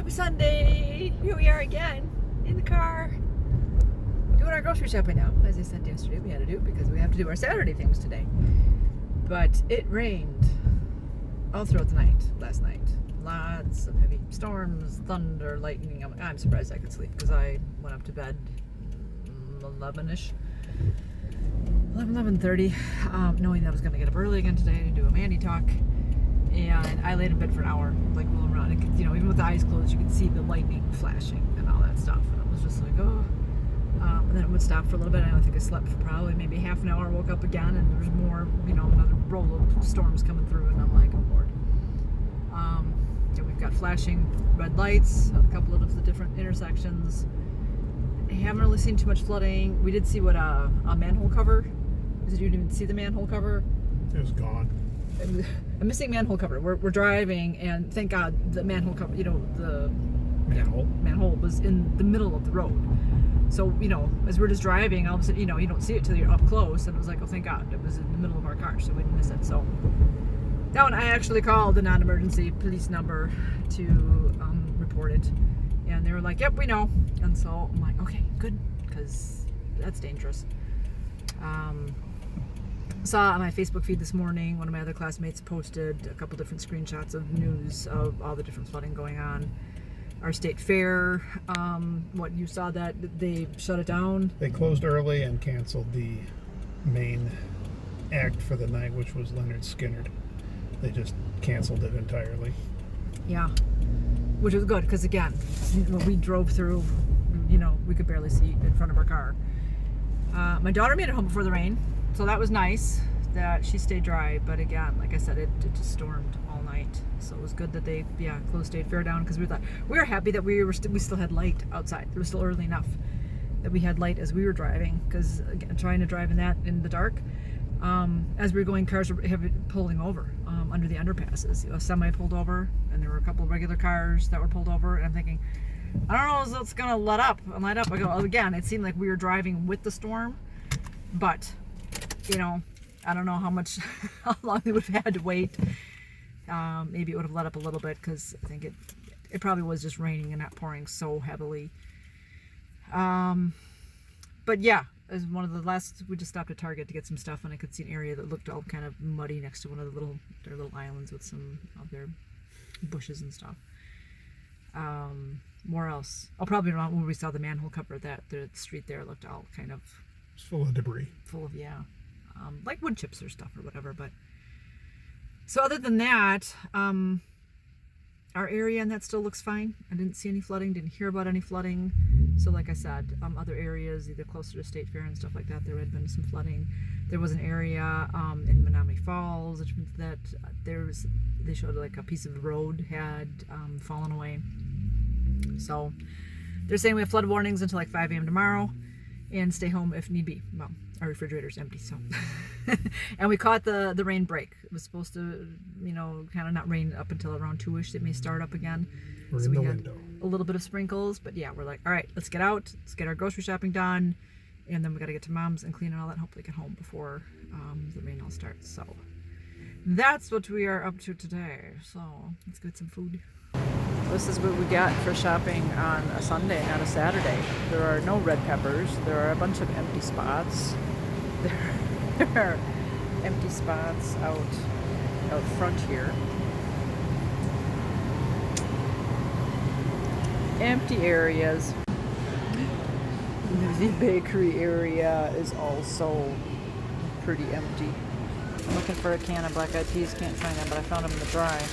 Happy Sunday! Here we are again in the car doing our grocery shopping now. As I said yesterday, we had to do it because we have to do our Saturday things today. But it rained all throughout the night last night. Lots of heavy storms, thunder, lightning. I'm surprised I could sleep because I went up to bed 11-ish. 11:30, knowing that I was going to get up early again today to do a Mandy talk. And I laid in bed for an hour, like rolling around. And, you know, even with the eyes closed, you could see the lightning flashing and all that stuff. And I was just like, oh. And then it would stop for a little bit. I don't think I slept for probably maybe half an hour. Woke up again, and there's more, you know, another roll of storms coming through. And I'm like, oh Lord. We've got flashing red lights at a couple of the different intersections. I haven't really seen too much flooding. We did see what a manhole cover. You didn't even see the manhole cover? It was gone. A missing manhole cover. We're driving, and thank God the manhole cover, you know, the manhole was in the middle of the road. So, you know, as we're just driving, all of a sudden, you know, you don't see it till you're up close, and it was like, oh, thank God, it was in the middle of our car, so we didn't miss it. So that one, I actually called the non-emergency police number to report it, and they were like, yep, we know. And so I'm like, okay, good, because that's dangerous. Saw on my Facebook feed this morning, one of my other classmates posted a couple different screenshots of news of all the different flooding going on. Our state fair, what you saw that they shut it down. They closed early and canceled the main act for the night, which was Leonard Skinner. They just canceled it entirely. Yeah, which was good because again, when we drove through, you know, we could barely see in front of our car. My daughter made it home before the rain. So that was nice that she stayed dry, but again, like I said, it just stormed all night. So it was good that they closed State Fair down because we were happy that we still had light outside. It was still early enough that we had light as we were driving, because again, trying to drive in the dark, as we were going, cars were pulling over under the underpasses. A semi pulled over, and there were a couple of regular cars that were pulled over, and I'm thinking, I don't know if it's gonna light up. I go, again, it seemed like we were driving with the storm, but you know, I don't know how long they would have had to wait. Maybe it would have let up a little bit because I think it probably was just raining and not pouring so heavily. But yeah, as one of the last, we just stopped at Target to get some stuff, and I could see an area that looked all kind of muddy next to one of their little islands with some of their bushes and stuff. Where else? Oh, probably not when we saw the manhole cover. That the street there looked all kind of It's full of debris. Like wood chips or stuff or whatever. But so other than that, our area and that still looks fine. I didn't see any flooding, didn't hear about any flooding. So like I said, other areas either closer to State Fair and stuff like that, there had been some flooding. There was an area in Menominee Falls that they showed like a piece of the road had fallen away. So they're saying we have flood warnings until like 5 a.m. tomorrow, and stay home if need be. Well, our refrigerator's empty, so. And we caught the rain break. It was supposed to, you know, kind of not rain up until around 2-ish. It may start up again. We're so in we the had window. a little bit of sprinkles, but yeah, we're like, all right, let's get out. Let's get our grocery shopping done. And then we got to get to Mom's and clean and all that, and hopefully get home before the rain all starts. So that's what we are up to today. So let's get some food. This is what we got for shopping on a Sunday, not a Saturday. There are no red peppers. There are a bunch of empty spots. There are empty spots out front here. Empty areas. The bakery area is also pretty empty. I'm looking for a can of black eyed peas. Can't find them, but I found them in the dry.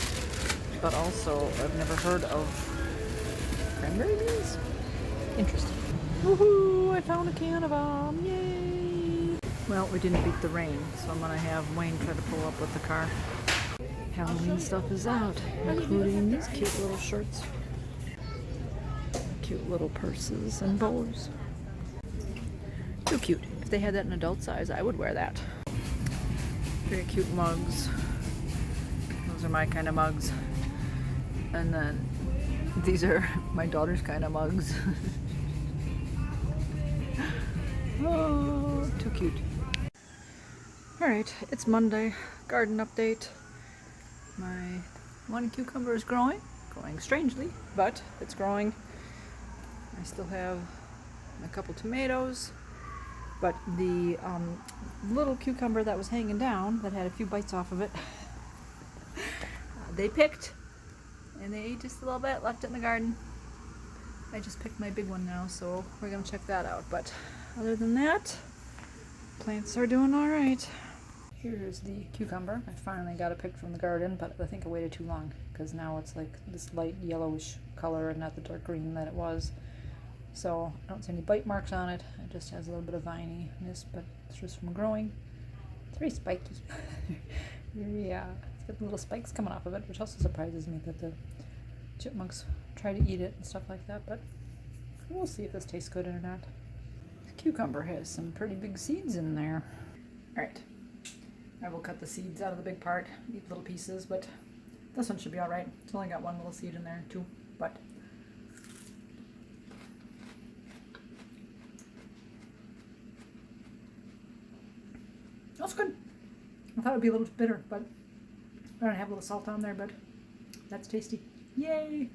But also, I've never heard of cranberry beans. Interesting. Woohoo! I found a can of them. Yay! Well, we didn't beat the rain, so I'm gonna have Wayne try to pull up with the car. Halloween stuff is out, including these cute little shirts, cute little purses and bows. Too cute. If they had that in adult size, I would wear that. Very cute mugs. Those are my kind of mugs. And then these are my daughter's kind of mugs. Oh, too cute. Alright, it's Monday. Garden update. My one cucumber is growing growing strangely, but it's growing. I still have a couple tomatoes, but the little cucumber that was hanging down that had a few bites off of it, they picked, and they ate just a little bit, left it in the garden. I just picked my big one now, so we're gonna check that out. But other than that, plants are doing all right. Here's the cucumber. I finally got it picked from the garden, but I think I waited too long because now it's like this light yellowish color and not the dark green that it was. So I don't see any bite marks on it. It just has a little bit of vininess, but it's just from growing. It's very spiky. Yeah, it's got little spikes coming off of it, which also surprises me that the chipmunks try to eat it and stuff like that, but we'll see if this tastes good or not. The cucumber has some pretty big seeds in there. Alright, I will cut the seeds out of the big part, eat little pieces, but this one should be alright. It's only got one little seed in there too, but that's good. I thought it would be a little bitter, but I don't have a little salt on there, but that's tasty. Yay!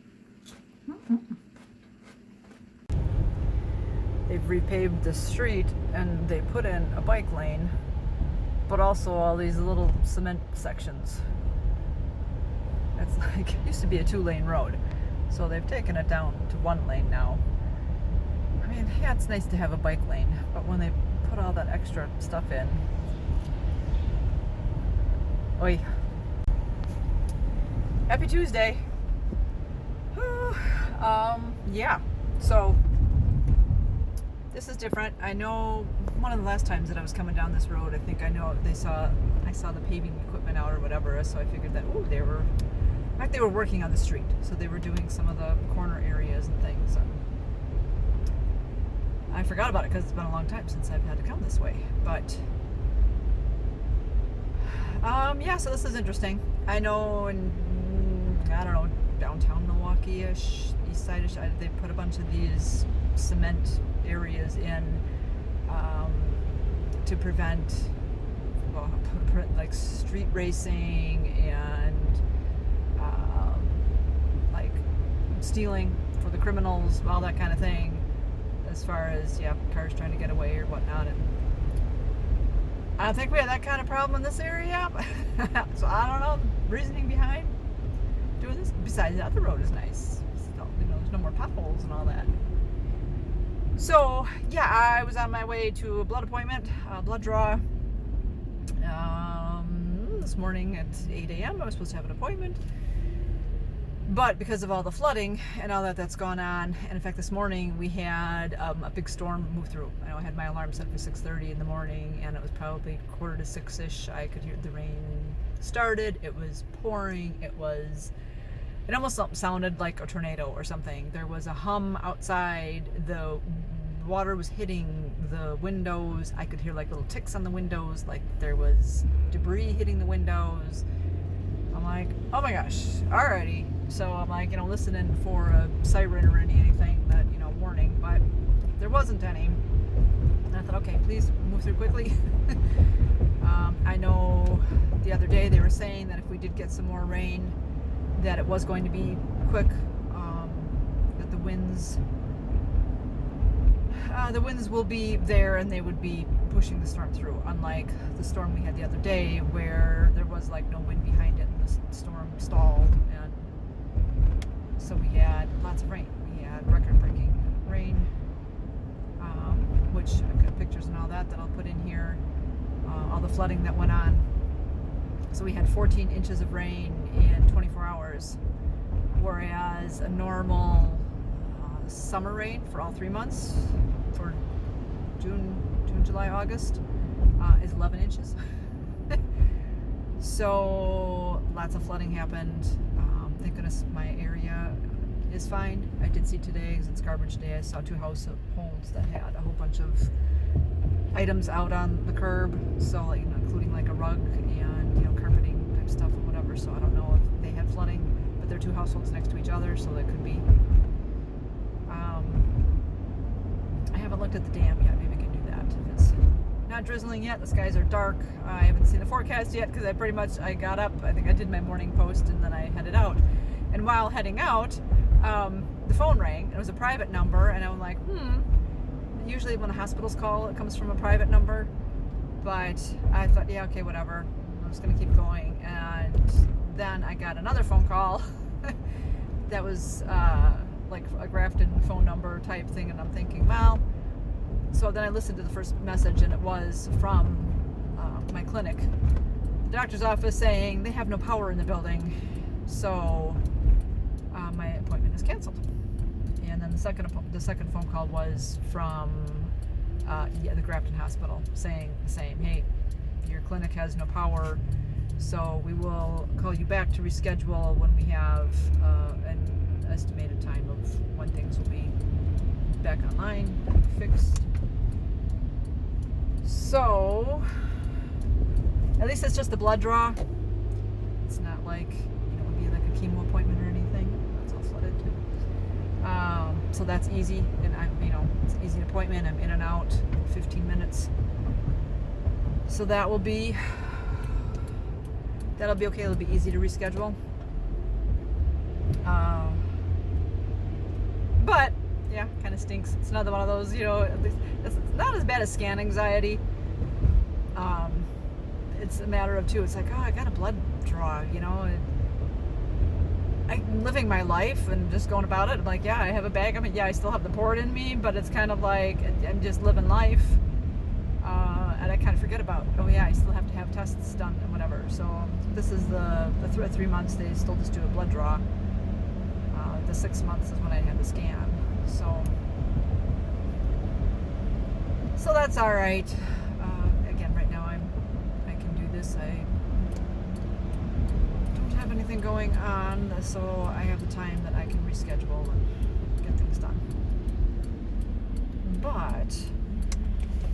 They've repaved the street and they put in a bike lane, but also all these little cement sections. It's like, it used to be a 2-lane road, so they've taken it down to 1 lane now. I mean, yeah, it's nice to have a bike lane, but when they put all that extra stuff in, oi. Happy Tuesday. Yeah, so this is different. I know one of the last times that I was coming down this road, I think I know I saw the paving equipment out or whatever, so I figured that, oh, in fact, they were working on the street, so they were doing some of the corner areas and things. And I forgot about it because it's been a long time since I've had to come this way, but yeah, so this is interesting. I know I don't know, downtown Milwaukee-ish, east side-ish, they put a bunch of these cement areas in to prevent like street racing and like stealing for the criminals, all that kind of thing, as far as, yeah, cars trying to get away or whatnot. And I don't think we have that kind of problem in this area, so I don't know the reasoning behind doing this. Besides that, the road is nice. So, there's no more potholes and all that. So, yeah, I was on my way to a blood appointment, blood draw. This morning at 8 a.m. I was supposed to have an appointment. But because of all the flooding and all that's gone on, and in fact this morning we had a big storm move through. I know I had my alarm set for 6:30 in the morning, and it was probably 5:45-ish. I could hear the rain started. It was pouring. It almost sounded like a tornado or something. There was a hum outside. The water was hitting the windows. I could hear like little ticks on the windows, like there was debris hitting the windows. I'm like, oh my gosh, alrighty. So I'm like, listening for a siren or anything that, warning, but there wasn't any. And I thought, okay, please move through quickly. I know the other day they were saying that if we did get some more rain, that it was going to be quick, that the winds will be there and they would be pushing the storm through, unlike the storm we had the other day where there was like no wind behind it and the storm stalled, and so we had lots of rain. We had record-breaking rain, which I've got pictures and all that I'll put in here, all the flooding that went on. So we had 14 inches of rain in 24 hours, whereas a normal summer rain for all 3 months, for June, July, August, is 11 inches. So lots of flooding happened. Thank goodness my area is fine. I did see today, because it's garbage day, I saw 2 households that had a whole bunch of items out on the curb, so like, including like a rug and carpeting type stuff or whatever. So I don't know if they had flooding, but they're 2 households next to each other, so that could be. I haven't looked at the dam yet. Maybe I can do that. If it's not drizzling yet, the skies are dark. I haven't seen the forecast yet because I got up. I think I did my morning post and then I headed out. And while heading out, the phone rang. It was a private number, and I'm like, usually when the hospitals call, it comes from a private number. But I thought, yeah, okay, whatever. I'm just going to keep going. And then I got another phone call that was like a Grafton phone number type thing. And I'm thinking, well, so then I listened to the first message, and it was from my clinic. The doctor's office saying they have no power in the building. So my appointment is canceled. And then the second phone call was from the Grafton Hospital saying the same. Hey, your clinic has no power, so we will call you back to reschedule when we have an estimated time of when things will be back online, fixed. So at least it's just a blood draw. It's not like, it would be like a chemo appointment or anything. That's all flooded too. So that's easy, and it's an easy appointment. I'm in and out in 15 minutes. So that'll be okay. It'll be easy to reschedule. But yeah, kind of stinks. It's another one of those, it's not as bad as scan anxiety. It's a matter of it's like, oh, I got a blood draw, I'm living my life and just going about it. I'm like, yeah, I have a bag. I still have the port in me, but it's kind of like I'm just living life. And I kind of forget about, oh yeah, I still have to have tests done and whatever. So this is the 3 months. They still just do a blood draw. The 6 months is when I had the scan. So that's all right. Again, right now I can do this. I don't have anything going on, so I have the time that I can reschedule and get things done. But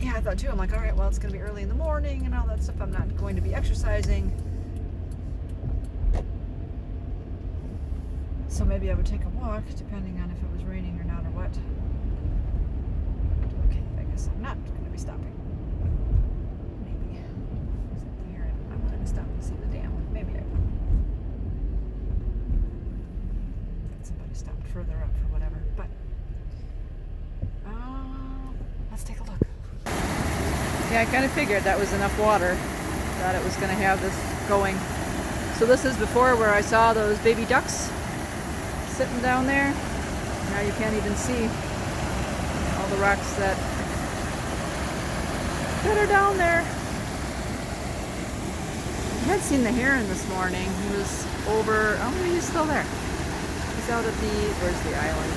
yeah, I thought too, I'm like, all right, well, it's going to be early in the morning and all that stuff. I'm not going to be exercising. So maybe I would take a walk, depending on if it was raining or not or what. Okay, I guess I'm not going to be stopping. Maybe. Is it here? I wanted to stop and see the dam. Maybe I will. Somebody stopped further up for whatever. But, let's take a look. Yeah, I kind of figured that was enough water that it was going to have this going. So this is before where I saw those baby ducks sitting down there. Now you can't even see all the rocks that are down there. I had seen the heron this morning. He was over, maybe he's still there. He's out at where's the island?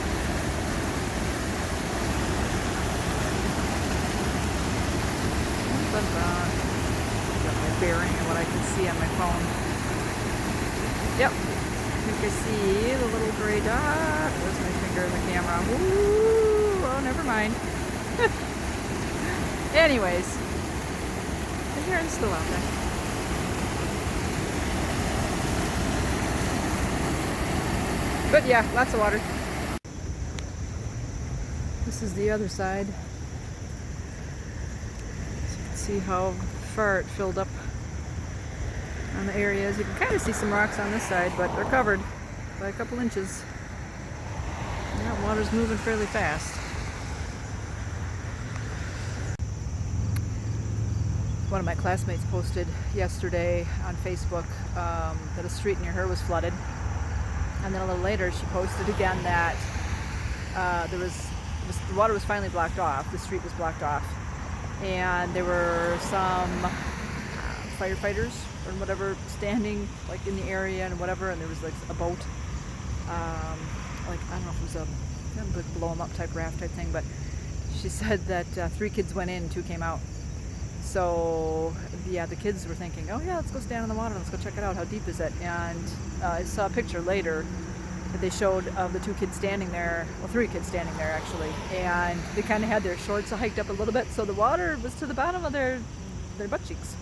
Got my bearing and what I can see on my phone. Yep. I think I see the little gray dot. There's my finger in the camera. Woo! Oh, never mind. Anyways, the heron's still out there. But yeah, lots of water. This is the other side. So you can see how far it filled up on the areas. You can kind of see some rocks on this side, but they're covered by a couple inches. And that water's moving fairly fast. One of my classmates posted yesterday on Facebook that a street near her was flooded. And then a little later she posted again that the water was finally blocked off. The street was blocked off. And there were some firefighters or whatever standing like in the area and whatever, and there was like a boat, like I don't know if it was a big blow 'em up type raft type thing, but she said that 3 kids went in, 2 came out. So yeah, the kids were thinking, oh yeah, let's go stand in the water, let's go check it out, how deep is it? And I saw a picture later that they showed of the 2 kids standing there, well 3 kids standing there actually, and they kind of had their shorts hiked up a little bit, so the water was to the bottom of their butt cheeks.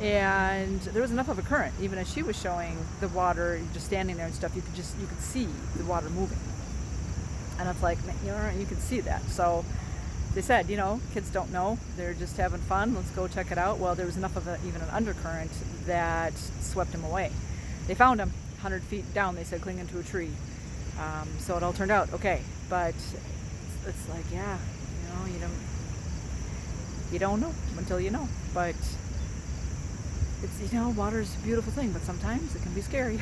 And there was enough of a current, even as she was showing the water, just standing there and stuff, you could see the water moving. And it's like, you could see that. So they said, kids don't know, they're just having fun, let's go check it out. Well, there was enough of even an undercurrent that swept him away. They found him. 100 feet down, they said, clinging to a tree. So it all turned out okay. But it's like, yeah, you don't know until you know. But it's, water's a beautiful thing, but sometimes it can be scary.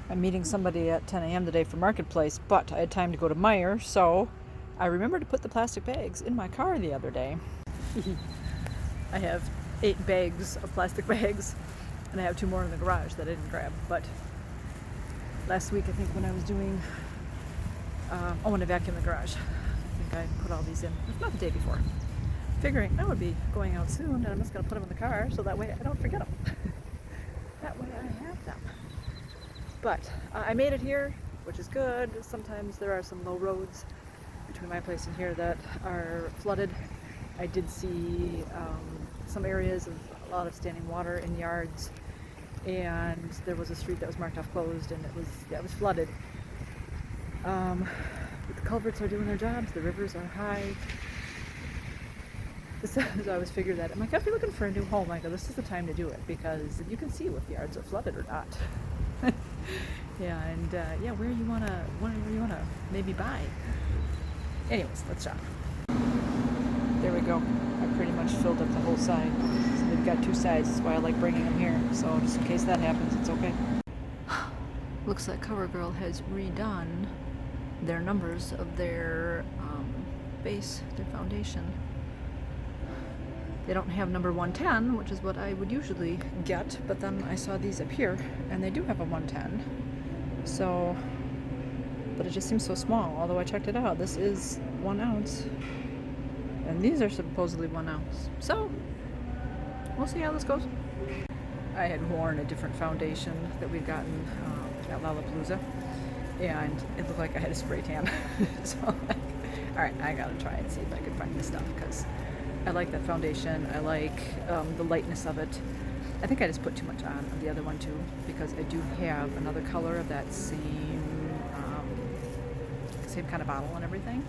I'm meeting somebody at 10 a.m. today for Marketplace, but I had time to go to Meijer, so I remembered to put the plastic bags in my car the other day. I have 8 bags of plastic bags, and I have 2 more in the garage that I didn't grab. But last week, I think when I was doing, when I vacuumed the garage, I think I put all these in. If not the day before. Figuring I would be going out soon, and I'm just going to put them in the car so that way I don't forget them. That way I have them. But I made it here, which is good. Sometimes there are some low roads between my place and here that are flooded. I did see some areas of a lot of standing water in yards, and there was a street that was marked off closed, and it was flooded. But the culverts are doing their jobs. The rivers are high. So I always figure that. I'm like, if you're looking for a new home, I go, this is the time to do it, because you can see if the yards are flooded or not. Yeah, and where you wanna maybe buy. Anyways, let's shop. There we go. I pretty much filled up the whole side. So they've got 2 sides. That's why I like bringing them here. So just in case that happens, it's okay. Looks like CoverGirl has redone their numbers of their base, their foundation. They don't have number 110, which is what I would usually get, but then I saw these up here, and they do have a 110. So, but it just seems so small, although I checked it out. This is 1 ounce, and these are supposedly 1 ounce. So, we'll see how this goes. I had worn a different foundation that we'd gotten at Lollapalooza, and it looked like I had a spray tan. So, alright, I gotta try and see if I can find this stuff, because I like that foundation. I like the lightness of it. I think I just put too much on the other one too, because I do have another color of that same kind of bottle and everything.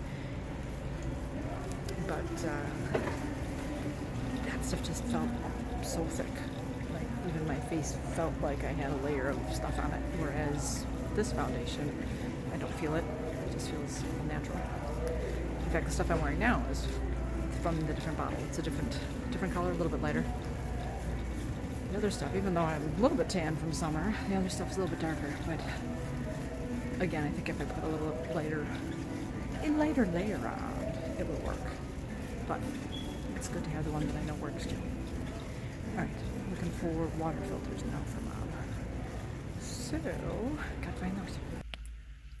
But that stuff just felt so thick. Like even my face felt like I had a layer of stuff on it. Whereas this foundation, I don't feel it. It just feels natural. In fact, the stuff I'm wearing now is from the different bottle. It's a different color, a little bit lighter. The other stuff, even though I'm a little bit tan from summer, the other stuff's a little bit darker. But again, I think if I put a little lighter layer on, it will work. But it's good to have the one that I know works too. Alright, looking for water filters now for Mom. So, gotta find those.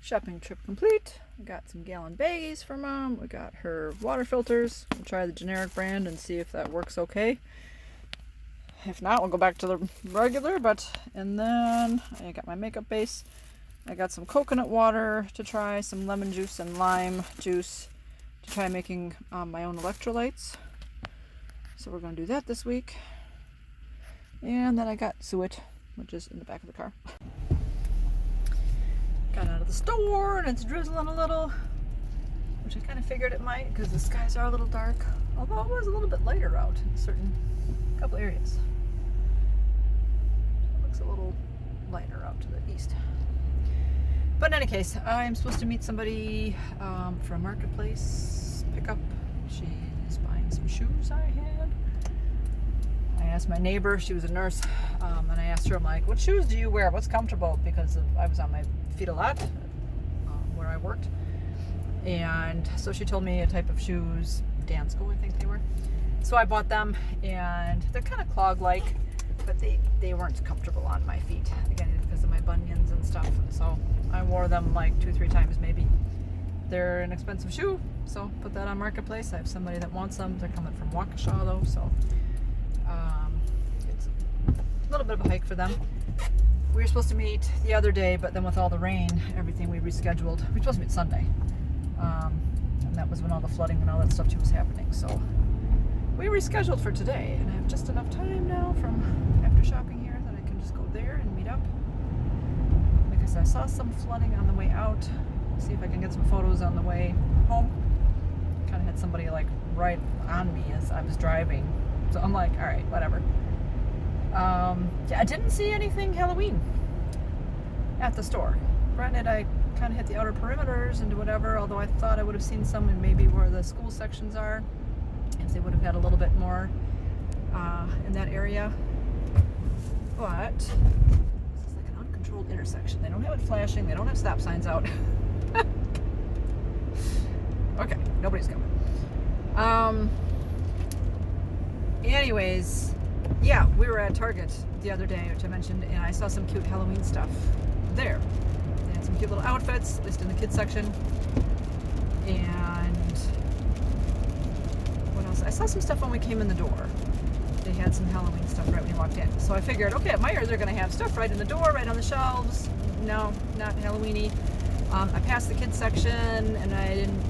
Shopping trip complete. We got some gallon baggies for Mom. We got her water filters. We'll try the generic brand and see if that works okay. If not, we'll go back to the regular. And then I got my makeup base. I got some coconut water to try, some lemon juice and lime juice to try making my own electrolytes. So we're going to do that this week. And then I got suet, which is in the back of the car. Got out of the store and it's drizzling a little, which I kind of figured it might because the skies are a little dark, although it was a little bit lighter out in certain couple areas. It looks a little lighter out to the east. But in any case, I'm supposed to meet somebody for a marketplace pickup. She's buying some shoes I had. I asked my neighbor, she was a nurse, and I asked her, I'm like, what shoes do you wear? What's comfortable? Because I was on my feet a lot where I worked. And so she told me a type of shoes, Dansko I think they were. So I bought them, and they're kind of clog-like, but they weren't comfortable on my feet, again, because of my bunions and stuff. So I wore them like 2-3 times maybe. They're an expensive shoe, so put that on Marketplace. I have somebody that wants them. They're coming from Waukesha though, so it's a little bit of a hike for them. We were supposed to meet the other day, but then with all the rain, everything we rescheduled. We were supposed to meet Sunday, and that was when all the flooding and all that stuff too was happening. So we rescheduled for today, and I have just enough time now from after shopping here that I can just go there and meet up. Because I saw some flooding on the way out. See if I can get some photos on the way home. Kind of had somebody like right on me as I was driving, so I'm like, all right, whatever. Yeah, I didn't see anything Halloween at the store. Granted, I kind of hit the outer perimeters and whatever, although I thought I would have seen some in maybe where the school sections are, if they would have had a little bit more in that area. But this is like an uncontrolled intersection. They don't have it flashing. They don't have stop signs out. Okay, nobody's coming. Anyways, yeah, we were at Target the other day, which I mentioned, and I saw some cute Halloween stuff there. They had some cute little outfits, at least in the kids section. And what else? I saw some stuff when we came in the door. They had some Halloween stuff right when you walked in. So I figured, okay, at Meijer they're going to have stuff right in the door, right on the shelves. No, not Halloween-y. I passed the kids section, and I didn't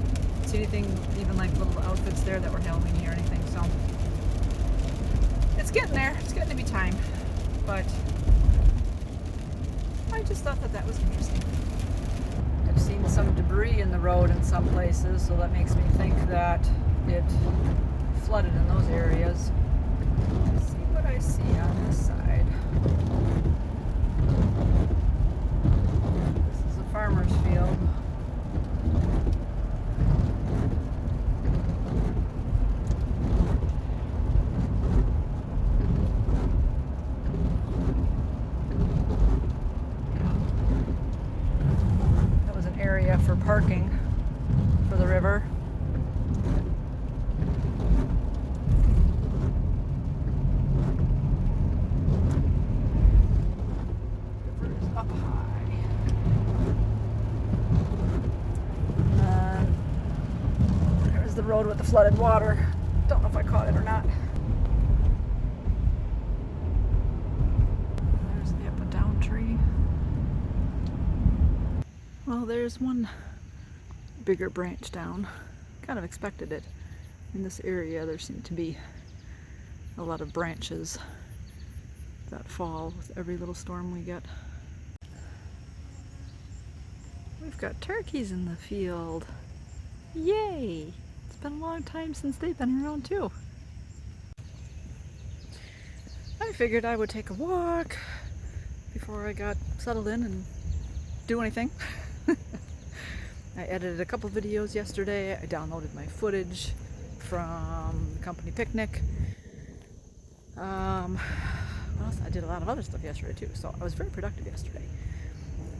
see anything, even like little outfits there that were Halloween-y or anything. So it's getting there. It's getting to be time. But I just thought that was interesting. I've seen some debris in the road in some places, so that makes me think that it flooded in those areas. Let's see what I see on this side. This is a farmer's field. That was an area for parking for the river. Road with the flooded water. Don't know if I caught it or not. There's the up and down tree. Well, there's one bigger branch down. Kind of expected it. In this area there seem to be a lot of branches that fall with every little storm we get. We've got turkeys in the field. Yay! It's been a long time since they've been around too. I figured I would take a walk before I got settled in and do anything. I edited a couple videos yesterday. I downloaded my footage from the company picnic. What else? I did a lot of other stuff yesterday too, so I was very productive yesterday.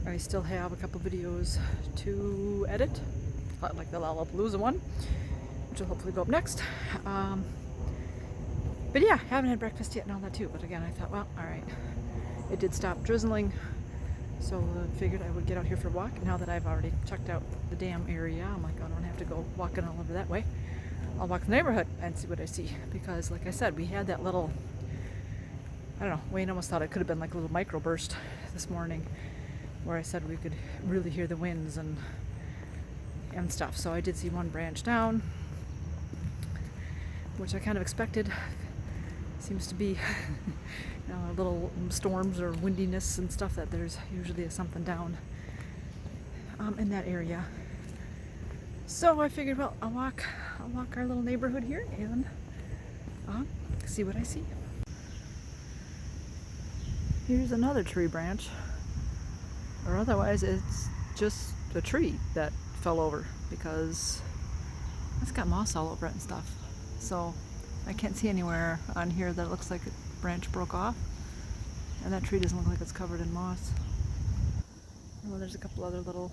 I still have a couple videos to edit, like the Lollapalooza one, which will hopefully go up next. But yeah, haven't had breakfast yet and all that too. But again, I thought, well, all right. It did stop drizzling, so I figured I would get out here for a walk. Now that I've already checked out the dam area, I'm like, I don't have to go walking all over that way. I'll walk the neighborhood and see what I see. Because like I said, we had that little, I don't know, Wayne almost thought it could have been like a little microburst this morning, where I said we could really hear the winds and stuff. So I did see one branch down, which I kind of expected. Seems to be little storms or windiness and stuff, that there's usually something down in that area. So I figured, well, I'll walk our little neighborhood here and see what I see. Here's another tree branch, or otherwise it's just a tree that fell over, because it's got moss all over it and stuff. So I can't see anywhere on here that it looks like a branch broke off, and that tree doesn't look like it's covered in moss. Oh, there's a couple other little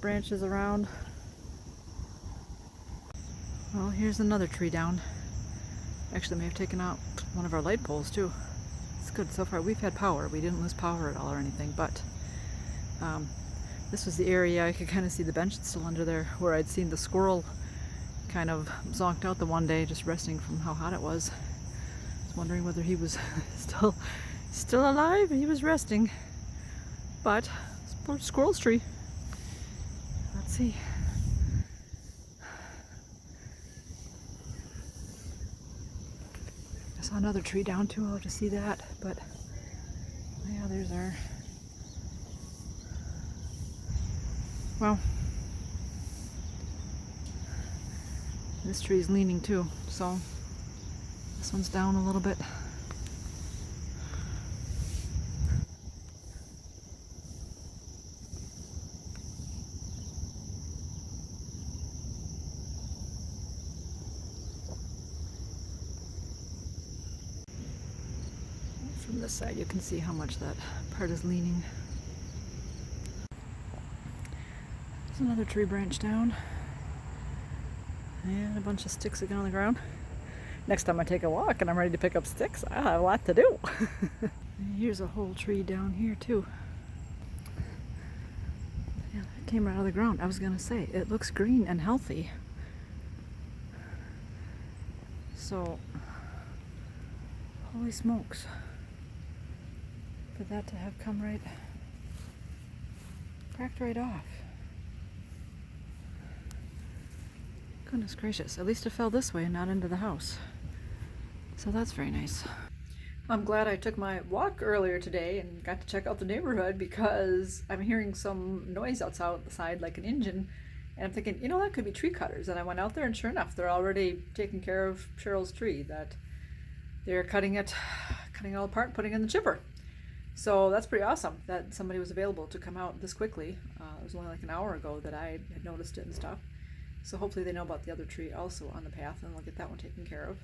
branches around. Well, here's another tree down. Actually, may have taken out one of our light poles too. It's good so far. We've had power. We didn't lose power at all or anything, but this was the area I could kind of see the bench that's still under there, where I'd seen the squirrel kind of zonked out the one day, just resting from how hot it was. I was wondering whether he was still alive. He was resting, but poor squirrel's tree. Let's see. I saw another tree down too. I'll have to see that, but yeah, there's our. Well, this tree's leaning too, so this one's down a little bit. From this side, you can see how much that part is leaning. There's another tree branch down. And a bunch of sticks again on the ground. Next time I take a walk and I'm ready to pick up sticks, I'll have a lot to do. Here's a whole tree down here too. Yeah, that came right out of the ground. I was gonna say, it looks green and healthy. So, holy smokes. For that to have come right, cracked right off. Goodness gracious, at least it fell this way and not into the house. So that's very nice. I'm glad I took my walk earlier today and got to check out the neighborhood, because I'm hearing some noise outside like an engine, and I'm thinking, you know, that could be tree cutters. And I went out there and sure enough, they're already taking care of Cheryl's tree, that they're cutting it all apart, putting it in the chipper. So that's pretty awesome that somebody was available to come out this quickly. It was only like an hour ago that I had noticed it and stuff. So hopefully they know about the other tree also on the path, and we'll get that one taken care of.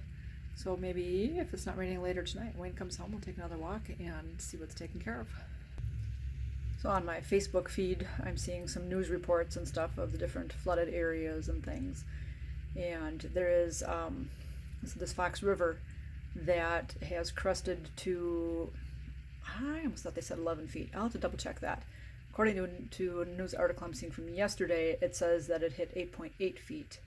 So maybe if it's not raining later tonight, Wayne comes home, we'll take another walk and see what's taken care of. So on my Facebook feed, I'm seeing some news reports and stuff of the different flooded areas and things. And there is this Fox River that has crusted to, I almost thought they said 11 feet. I'll have to double check that. According to a news article I'm seeing from yesterday, it says that it hit 8.8 feet.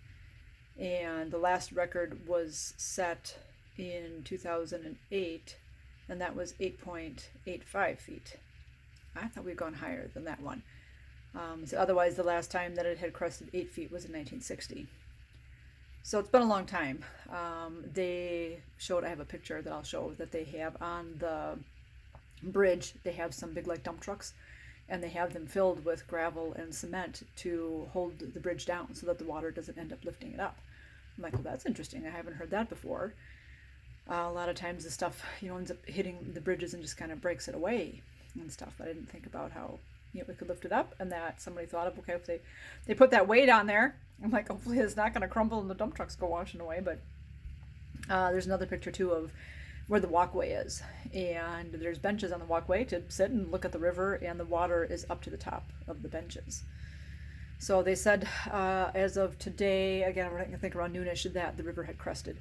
And the last record was set in 2008, and that was 8.85 feet. I thought we'd gone higher than that one. So otherwise, the last time that it had crested 8 feet was in 1960. So it's been a long time. They showed, I have a picture that I'll show, that they have on the bridge, they have some big like dump trucks, and they have them filled with gravel and cement to hold the bridge down so that the water doesn't end up lifting it up. I'm like, well, that's interesting. I haven't heard that before. A lot of times the stuff, ends up hitting the bridges and just kind of breaks it away and stuff. But I didn't think about how, we could lift it up, and that somebody thought of, okay, if they put that weight on there, I'm like, hopefully it's not going to crumble and the dump trucks go washing away. But there's another picture too of where the walkway is, and there's benches on the walkway to sit and look at the river, and the water is up to the top of the benches. So they said as of today, again, I think around noonish, that the river had crested,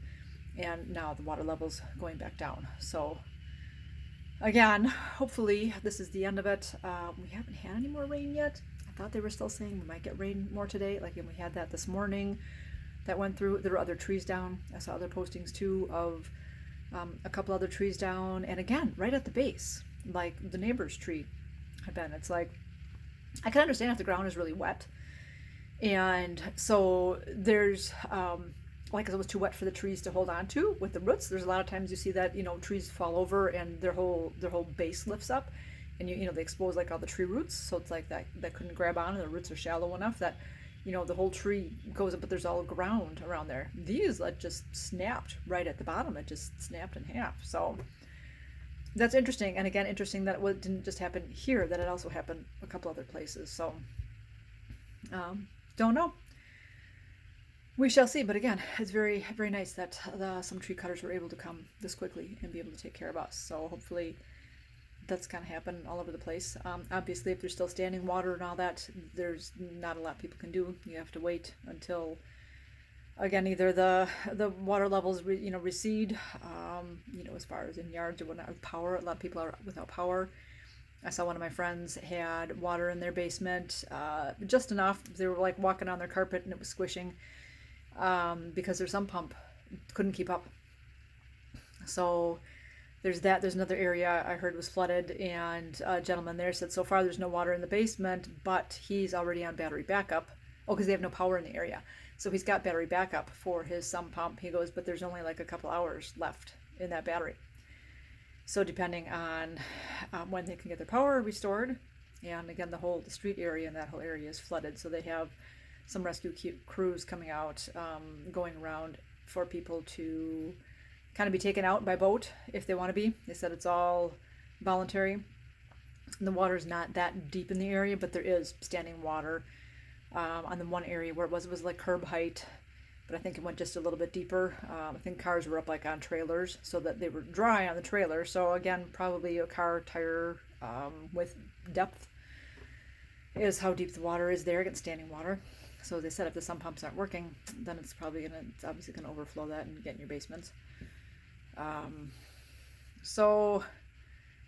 and now the water level's going back down. So again, hopefully this is the end of it. We haven't had any more rain yet. I thought they were still saying we might get rain more today. Like, we had that this morning that went through. There were other trees down. I saw other postings too of a couple other trees down, and again, right at the base, like the neighbor's tree had been. It's like, I can understand if the ground is really wet, and so there's like, it was too wet for the trees to hold on to with the roots. There's a lot of times you see that trees fall over and their whole base lifts up, and they expose like all the tree roots, so it's like that couldn't grab on, and the roots are shallow enough that the whole tree goes up, but there's all ground around there. These just snapped right at the bottom. It just snapped in half. So that's interesting. And again, interesting that it didn't just happen here, that it also happened a couple other places. So don't know. We shall see. But again, it's very, very nice that some tree cutters were able to come this quickly and be able to take care of us. So hopefully that's kind of happened all over the place. Obviously, if there's still standing water and all that, there's not a lot people can do. You have to wait until again, either the water levels recede, as far as in yards or whatnot with power. A lot of people are without power. I saw one of my friends had water in their basement, just enough. They were like walking on their carpet and it was squishing, because their sump pump couldn't keep up. So there's that. There's another area I heard was flooded, and a gentleman there said so far there's no water in the basement, but he's already on battery backup. Oh, because they have no power in the area. So he's got battery backup for his sump pump. He goes, but there's only like a couple hours left in that battery. So depending on when they can get their power restored, and again, the street area and that whole area is flooded. So they have some rescue crews coming out, going around for people to kind of be taken out by boat if they want to be. They said it's all voluntary. The water's not that deep in the area, but there is standing water on the one area where it was like curb height, but I think it went just a little bit deeper. I think cars were up like on trailers, so that they were dry on the trailer. So again, probably a car tire with depth is how deep the water is there against standing water. So they said if the sump pumps aren't working, then it's obviously gonna overflow that and get in your basements. So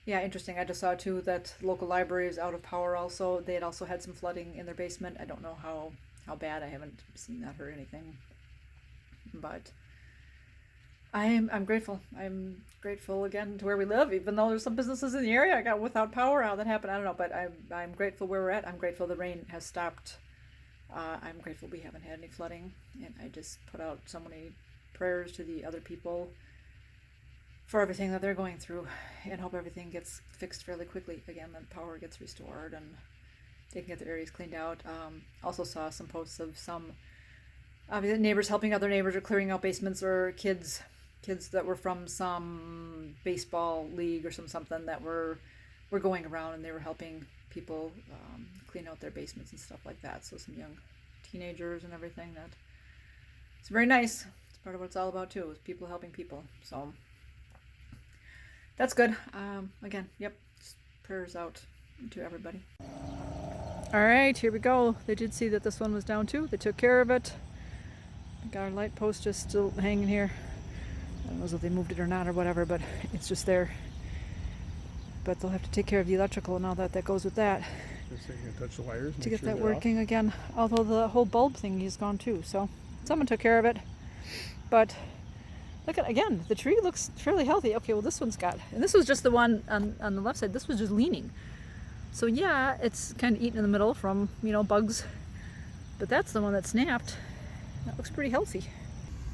yeah, interesting. I just saw too that local library is out of power also. They had also had some flooding in their basement. I don't know how bad. I haven't seen that or anything. But I'm grateful. I'm grateful again to where we live, even though there's some businesses in the area I got without power. How that happened, I don't know. But I'm grateful where we're at. I'm grateful the rain has stopped. I'm grateful we haven't had any flooding. And I just put out so many prayers to the other people for everything that they're going through, and hope everything gets fixed fairly quickly. Again, the power gets restored and they can get their areas cleaned out. Also saw some posts of some neighbors helping other neighbors or clearing out basements, or kids that were from some baseball league or something that were going around, and they were helping people clean out their basements and stuff like that. So some young teenagers and everything. That it's very nice. It's part of what it's all about too, is people helping people. So that's good. Again, yep, just prayers out to everybody. All right, here we go. They did see that this one was down too. They took care of it. Got our light post just still hanging here. I don't know if they moved it or not or whatever, but it's just there. But they'll have to take care of the electrical and all that goes with that. Just so you can touch the wires to get that working again. Although the whole bulb thing is gone too, so someone took care of it. But look at, again, the tree looks fairly healthy. Okay, well this one's got, and this was just the one on the left side. This was just leaning. So yeah, it's kind of eaten in the middle from, bugs. But that's the one that snapped. That looks pretty healthy.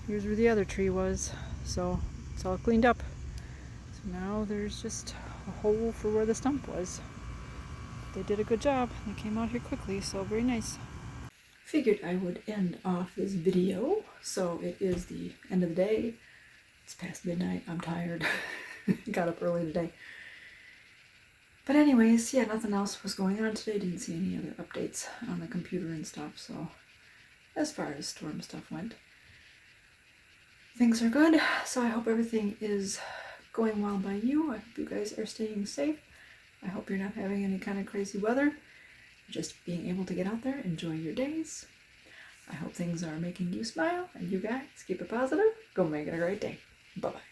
Here's where the other tree was. So it's all cleaned up. So now there's just a hole for where the stump was. They did a good job. They came out here quickly, so very nice. Figured I would end off this video. So it is the end of the day. It's past midnight. I'm tired. Got up early today. But anyways, yeah, nothing else was going on today. Didn't see any other updates on the computer and stuff. So as far as storm stuff went, things are good. So I hope everything is going well by you. I hope you guys are staying safe. I hope you're not having any kind of crazy weather. Just being able to get out there, enjoy your days. I hope things are making you smile, and you guys keep it positive. Go make it a great day. Bye-bye.